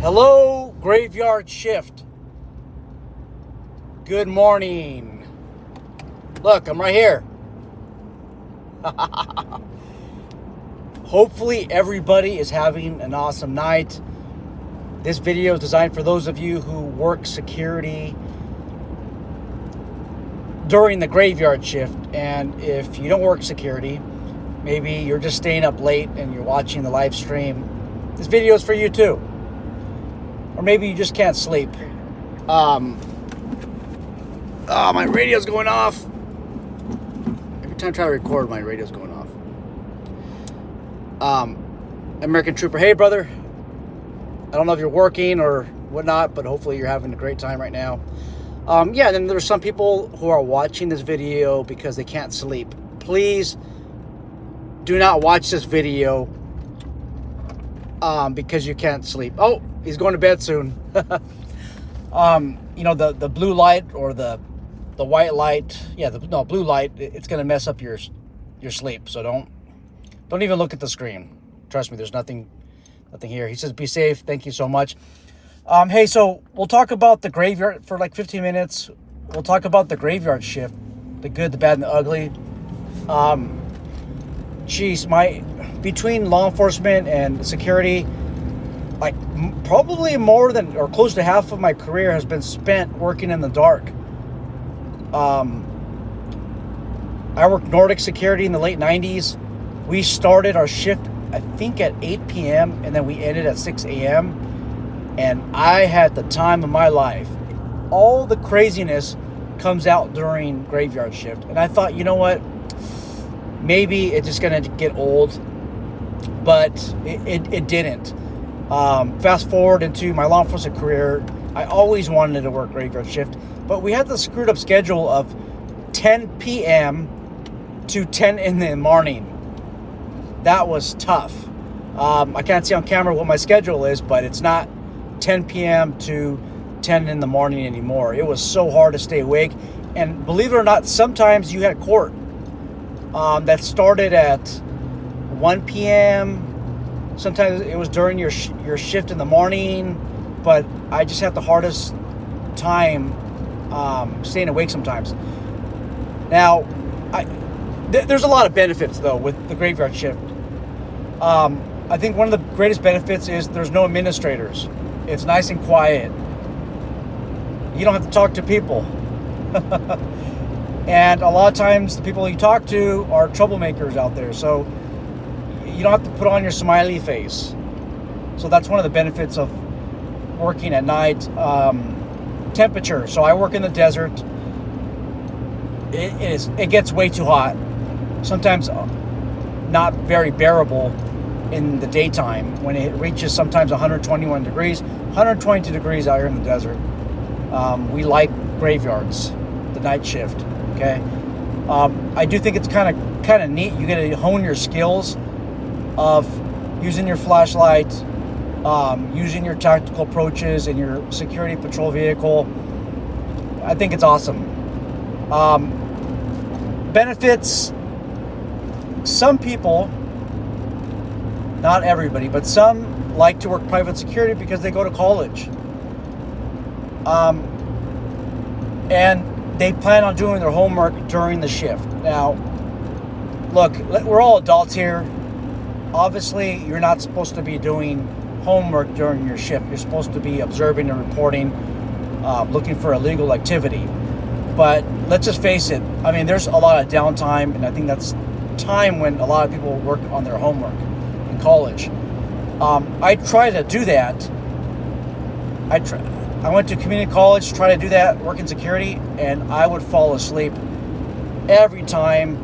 Hello, graveyard shift. Good morning. Look, I'm right here. Hopefully everybody is having an awesome night. This video is designed for those of you who work security during the graveyard shift. And if you don't work security, maybe you're just staying up late and you're watching the live stream, this video is for you too. Or maybe you just can't sleep. My radio's going off. Every time I try to record, my radio's going off. American Trooper, hey brother. I don't know if you're working or whatnot, but hopefully you're having a great time right now. Yeah, and then there's some people who are watching this video because they can't sleep. Please do not watch this video because you can't sleep. Oh, he's going to bed soon. You know, the blue light or the white light, blue light, it's going to mess up your sleep. So don't even look at the screen. Trust me, there's nothing here. He says, be safe. Thank you so much. Hey, so we'll talk about the graveyard for like 15 minutes. We'll talk about the graveyard shift, the good, the bad, and the ugly. Between law enforcement and security, like probably more than or close to half of my career has been spent working in the dark. I worked Nordic Security in the late 90s. We started our shift, I think, at 8 p.m. and then we ended at 6 a.m. And I had the time of my life. All the craziness comes out during graveyard shift. And I thought, you know what? Maybe it's just going to get old. But it didn't. Fast forward into my law enforcement career, I always wanted to work graveyard shift. But we had the screwed up schedule of 10 p.m. to 10 in the morning. That was tough. I can't see on camera what my schedule is, but it's not 10 p.m. to 10 in the morning anymore. It was so hard to stay awake. And believe it or not, sometimes you had court that started at 1 p.m. Sometimes it was during your shift in the morning, but I just had the hardest time staying awake sometimes. Now, there's a lot of benefits, though, with the graveyard shift. I think one of the greatest benefits is there's no administrators. It's nice and quiet. You don't have to talk to people. And a lot of times the people you talk to are troublemakers out there. So you don't have to put on your smiley face. So that's one of the benefits of working at night. Temperature. So I work in the desert. It gets way too hot. Sometimes not very bearable in the daytime when it reaches sometimes 121 degrees, 122 degrees out here in the desert. We like graveyards, the night shift. Okay. I do think it's kind of neat. You get to hone your skills of using your flashlight, using your tactical approaches in your security patrol vehicle. I think it's awesome. Benefits. Some people, not everybody, but some like to work private security because they go to college. And they plan on doing their homework during the shift. Now, look, we're all adults here. Obviously, you're not supposed to be doing homework during your shift. You're supposed to be observing and reporting, looking for illegal activity. But let's just face it. I mean, there's a lot of downtime, and I think that's time when a lot of people work on their homework in college. I try to do that. I went to community college to try to do that, work in security, and I would fall asleep every time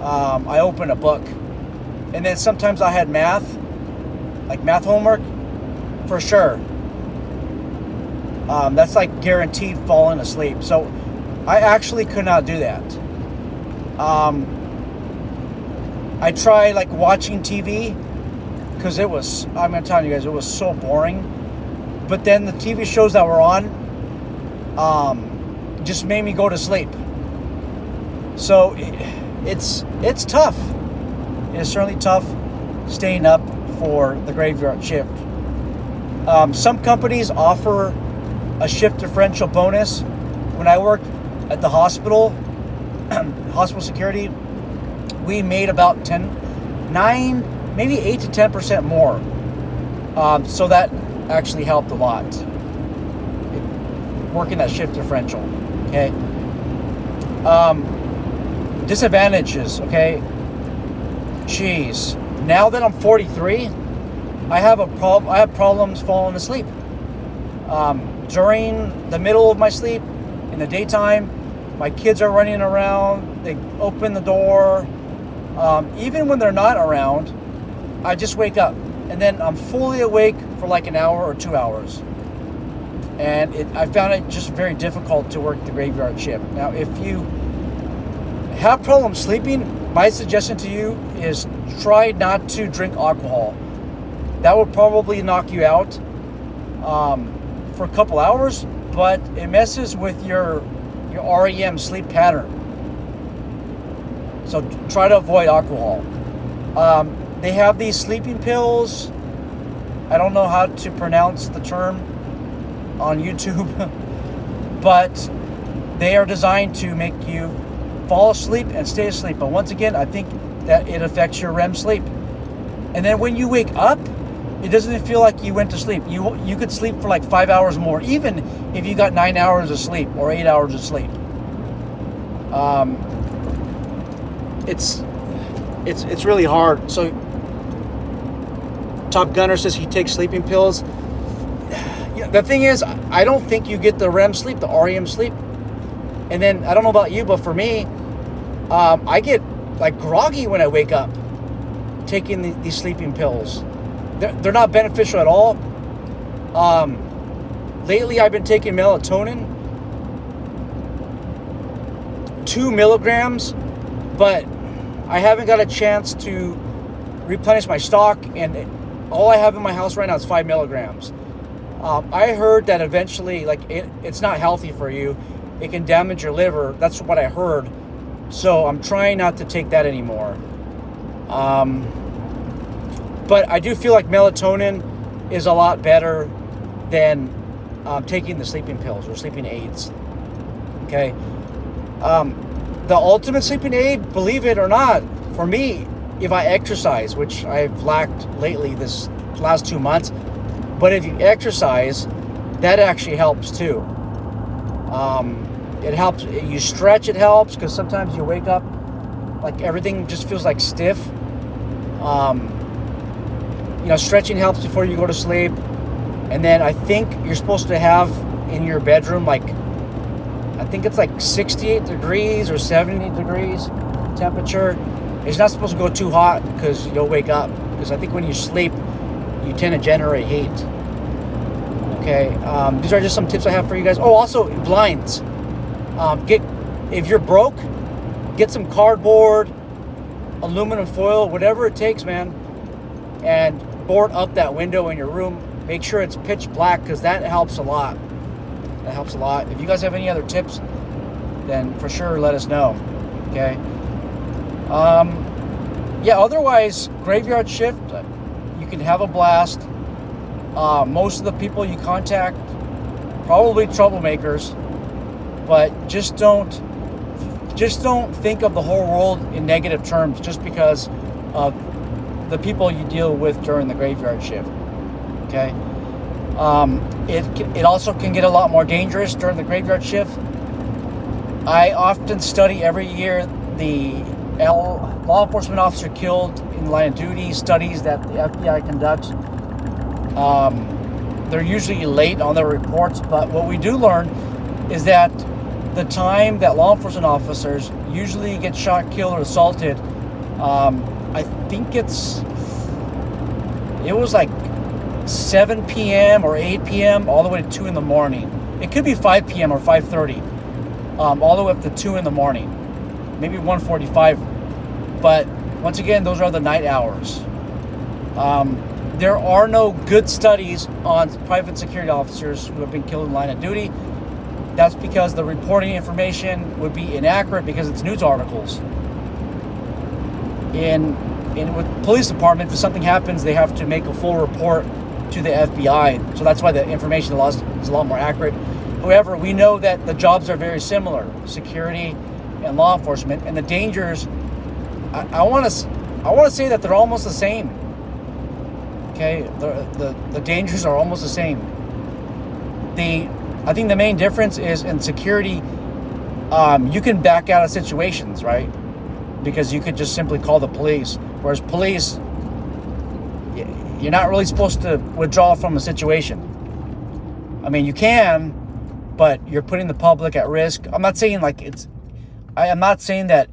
I opened a book. And then sometimes I had math homework, for sure. That's like guaranteed falling asleep. So I actually could not do that. I tried like watching TV because I'm telling you guys, it was so boring. But then the TV shows that were on just made me go to sleep. So it's tough. It is certainly tough staying up for the graveyard shift. Some companies offer a shift differential bonus. When I worked at the hospital, hospital security, we made about 9, maybe 8 to 10% more. So that actually helped a lot. Working that shift differential. Okay. Disadvantages. Okay. Jeez. Now that I'm 43, I have problems falling asleep. During the middle of my sleep, in the daytime, my kids are running around. They open the door. Even when they're not around, I just wake up, and then I'm fully awake for like an hour or 2 hours. And I found it just very difficult to work the graveyard shift. Now, if you have problems sleeping, my suggestion to you is try not to drink alcohol. That will probably knock you out for a couple hours, but it messes with your REM sleep pattern. So try to avoid alcohol. They have these sleeping pills. I don't know how to pronounce the term on YouTube, but they are designed to make you fall asleep and stay asleep. But once again, I think that it affects your REM sleep. And then when you wake up, it doesn't feel like you went to sleep. You could sleep for like 5 hours more, even if you got 9 hours of sleep or 8 hours of sleep. It's really hard. So Top Gunner says he takes sleeping pills. The thing is, I don't think you get the REM sleep, the REM sleep. And then, I don't know about you, but for me, I get like groggy when I wake up taking these sleeping pills. They're not beneficial at all. Lately, I've been taking melatonin, 2 milligrams, but I haven't got a chance to replenish my stock, and all I have in my house right now is 5 milligrams. I heard that eventually, like, it's not healthy for you. It can damage your liver. That's what I heard. So I'm trying not to take that anymore. But I do feel like melatonin is a lot better than taking the sleeping pills or sleeping aids. Okay. The ultimate sleeping aid, believe it or not, for me, if I exercise, which I've lacked lately this last 2 months, but if you exercise, that actually helps too. It helps. You stretch, it helps, because sometimes you wake up like everything just feels like stiff. Stretching helps before you go to sleep. And then I think you're supposed to have in your bedroom, like, I think it's like 68 degrees or 70 degrees temperature. It's not supposed to go too hot because you'll wake up. Because I think when you sleep, you tend to generate heat. Okay, these are just some tips I have for you guys. Oh, also blinds. If you're broke, get some cardboard, aluminum foil, whatever it takes, man, and board up that window in your room. Make sure it's pitch black, because that helps a lot. That helps a lot. If you guys have any other tips, then for sure let us know. Okay. Otherwise, graveyard shift, you can have a blast. Most of the people you contact, probably troublemakers, but just don't think of the whole world in negative terms just because of the people you deal with during the graveyard shift. Okay. It also can get a lot more dangerous during the graveyard shift. I often study every year the law enforcement officer killed in the line of duty studies that the FBI conducts. They're usually late on their reports, but what we do learn is that the time that law enforcement officers usually get shot, killed, or assaulted, I think it was like 7 p.m. or 8 p.m. all the way to 2 in the morning. It could be 5 p.m. or 5:30, all the way up to 2 in the morning, maybe 1:45. But once again, those are the night hours. There are no good studies on private security officers who have been killed in line of duty. That's because the reporting information would be inaccurate because it's news articles. With police departments, if something happens, they have to make a full report to the FBI. So that's why the information lost is a lot more accurate. However, we know that the jobs are very similar, security and law enforcement, and the dangers, I want to say that they're almost the same. Okay, the dangers are almost the same. I think the main difference is in security, you can back out of situations, right? Because you could just simply call the police. Whereas police, you're not really supposed to withdraw from a situation. I mean, you can, but you're putting the public at risk. I'm not saying I'm not saying that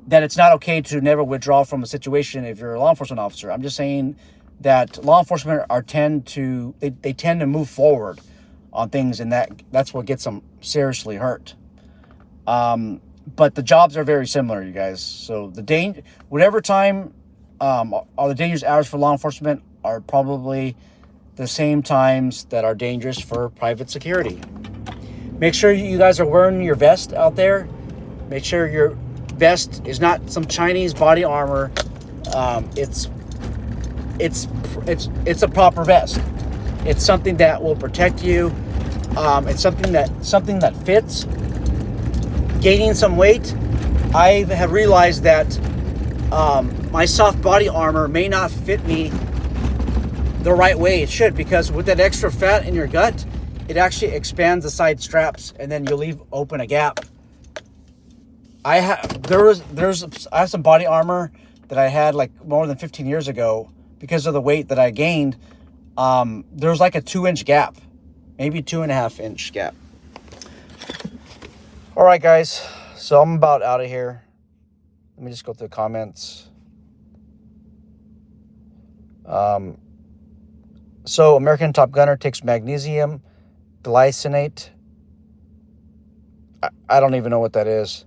it's not okay to never withdraw from a situation if you're a law enforcement officer. I'm just saying that law enforcement tend to move forward on things, and that's what gets them seriously hurt. But the jobs are very similar, you guys. So whatever time are the dangerous hours for law enforcement are probably the same times that are dangerous for private security. Make sure you guys are wearing your vest out there. Make sure your vest is not some Chinese body armor. It's a proper vest. It's something that will protect you. It's something that fits. Gaining some weight, I have realized that my soft body armor may not fit me the right way it should, because with that extra fat in your gut, it actually expands the side straps, and then you leave open a gap. I have some body armor that I had like more than 15 years ago because of the weight that I gained. There's like a 2-inch gap, maybe 2.5-inch gap. All right, guys. So I'm about out of here. Let me just go through the comments. So American Top Gunner takes magnesium glycinate. I don't even know what that is.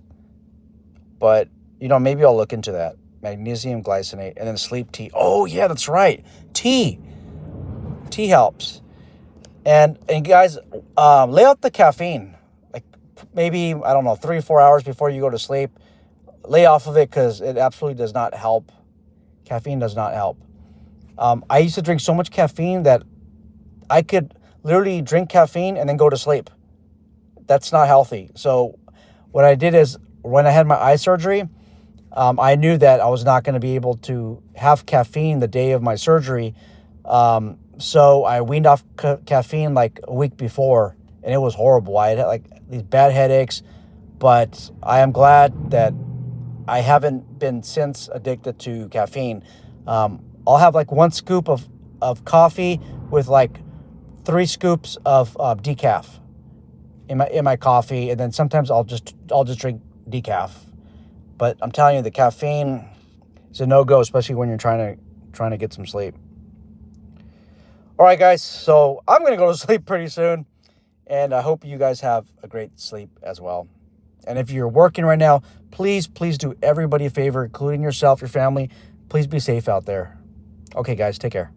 But, maybe I'll look into that. Magnesium glycinate, and then sleep tea. Oh, yeah, that's right. Tea helps. And guys, lay out the caffeine. Like maybe, 3 or 4 hours before you go to sleep. Lay off of it, because it absolutely does not help. Caffeine does not help. I used to drink so much caffeine that I could literally drink caffeine and then go to sleep. That's not healthy. So what I did is, when I had my eye surgery, I knew that I was not going to be able to have caffeine the day of my surgery. So I weaned off caffeine like a week before, and it was horrible. I had like these bad headaches, but I am glad that I haven't been since addicted to caffeine. I'll have like 1 scoop of coffee with like 3 scoops of decaf in my coffee, and then sometimes I'll just drink decaf. But I'm telling you, the caffeine is a no-go, especially when you're trying to get some sleep. All right, guys. So I'm going to go to sleep pretty soon, and I hope you guys have a great sleep as well. And if you're working right now, please do everybody a favor, including yourself, your family. Please be safe out there. Okay, guys, take care.